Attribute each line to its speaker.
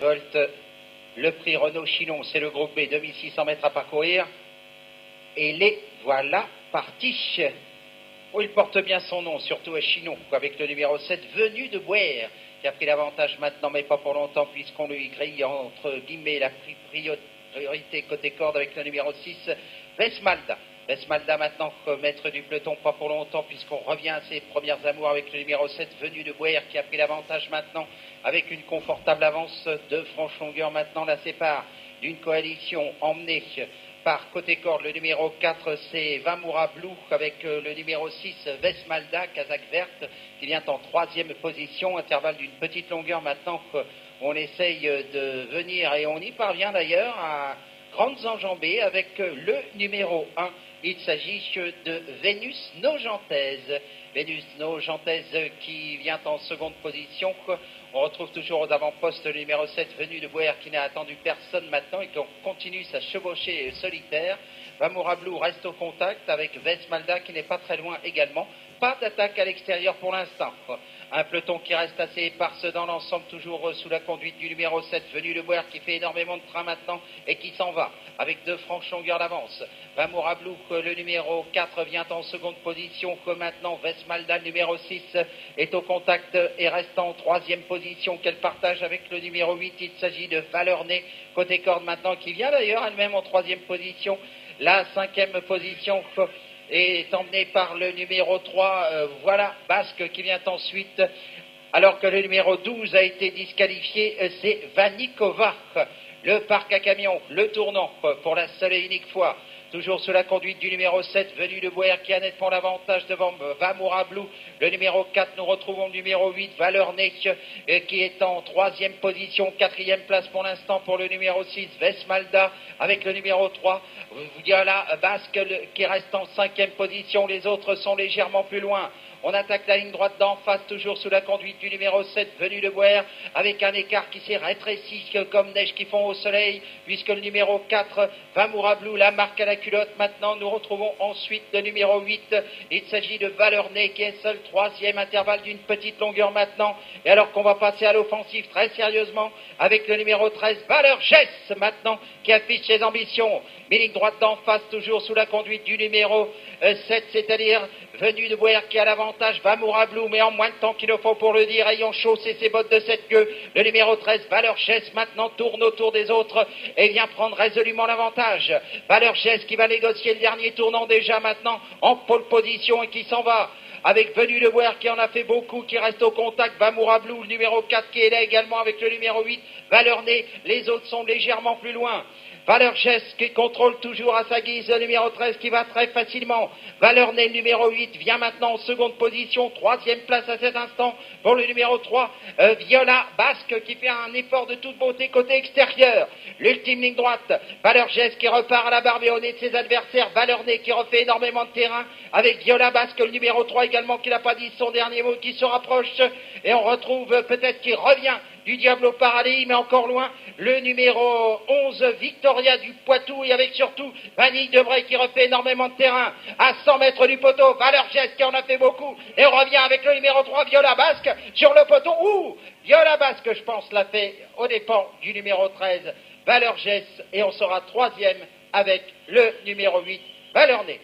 Speaker 1: Volt, le prix Renault Chinon, c'est le groupe B, 2600 mètres à parcourir. Et les voilà partis. Oh, il porte bien son nom, surtout à Chinon, avec le numéro 7, Venu de Bouer, qui a pris l'avantage maintenant, mais pas pour longtemps, puisqu'on lui grille entre guillemets la priorité côté corde avec le numéro 6, Vesmalda. Vesmalda maintenant, maître du peloton, pas pour longtemps, puisqu'on revient à ses premières amours avec le numéro 7, Venu de Bouer, qui a pris l'avantage maintenant, avec une confortable avance de franche longueur maintenant la sépare d'une coalition emmenée par côté corde. Le numéro 4, c'est Vamoura Blue, avec le numéro 6, Vesmalda, casaque verte, qui vient en troisième position, intervalle d'une petite longueur maintenant. On essaye de venir, et on y parvient d'ailleurs, à grandes enjambées avec le numéro 1. Il s'agit de Vénus Nogentaise. Vénus Nogentaise qui vient en seconde position. On retrouve toujours aux avant-postes le numéro 7, Venu de Bouer, qui n'a attendu personne maintenant et qui continue sa chevauchée solitaire. Vamoura Blue reste au contact avec Vesmalda qui n'est pas très loin également. Pas d'attaque à l'extérieur pour l'instant. Un peloton qui reste assez éparse dans l'ensemble, toujours sous la conduite du numéro 7, Venu de Bouer, qui fait énormément de train maintenant et qui s'en va avec deux franches longueurs d'avance. Vamoura Blue, le numéro 4, vient en seconde position, que maintenant Vesmalda, le numéro 6, est au contact et reste en troisième position qu'elle partage avec le numéro 8. Il s'agit de Valernay, côté corde maintenant, qui vient d'ailleurs elle-même en troisième position. La cinquième position est emmenée par le numéro 3, voilà, Basque, qui vient ensuite, alors que le numéro 12 a été disqualifié, c'est Vanikova. Le parc à camions, le tournant, pour la seule et unique fois, toujours sous la conduite du numéro 7, Venu de Bouer, qui a nettement l'avantage devant Vamoura Blue. Le numéro 4, nous retrouvons le numéro 8, Valernay, qui est en troisième position, quatrième place pour l'instant pour le numéro 6, Vesmalda, avec le numéro 3, voilà, Basque, qui reste en cinquième position. Les autres sont légèrement plus loin. On attaque la ligne droite d'en face, toujours sous la conduite du numéro 7, Venu de Bouer, avec un écart qui s'est rétréci comme neige qui fond au soleil, puisque le numéro 4, Vamoura Blue, la marque à la culotte. Maintenant, nous retrouvons ensuite le numéro 8. Il s'agit de Valernay, qui est seul troisième, intervalle d'une petite longueur maintenant. Et alors qu'on va passer à l'offensive très sérieusement, avec le numéro 13, Valergès, maintenant, qui affiche ses ambitions. Mais ligne droite d'en face, toujours sous la conduite du numéro 7, c'est-à-dire Venu de Bouer, qui a l'avantage, Vamoura Blue, mais en moins de temps qu'il ne faut pour le dire, ayant chaussé ses bottes de cette queue. Le numéro 13, Valergès, maintenant tourne autour des autres et vient prendre résolument l'avantage. Valergès qui va négocier le dernier tournant déjà maintenant en pole position et qui s'en va avec Venu de Bouer, qui en a fait beaucoup, qui reste au contact. Vamoura Blue, le numéro 4, qui est là également avec le numéro 8, Valernay. Les autres sont légèrement plus loin. Valergès qui contrôle toujours à sa guise le numéro 13, qui va très facilement. Valernay, le numéro 8, vient maintenant en seconde position, troisième place à cet instant pour le numéro 3, Viola Basque, qui fait un effort de toute beauté côté extérieur. L'ultime ligne droite, Valergès qui repart à la barbe et au nez de ses adversaires. Valernay qui refait énormément de terrain avec Viola Basque, le numéro 3 également, qui n'a pas dit son dernier mot, qui se rapproche. Et on retrouve peut-être qui revient du Diablo Paradis, mais encore loin, le numéro 11, Victoria du Poitou, et avec surtout Vanille Debray qui refait énormément de terrain à 100 mètres du poteau. Valergès qui en a fait beaucoup, et on revient avec le numéro 3, Viola Basque, sur le poteau. Viola Basque, je pense, l'a fait aux dépens du numéro 13, Valergès, et on sera troisième avec le numéro 8, Valernay.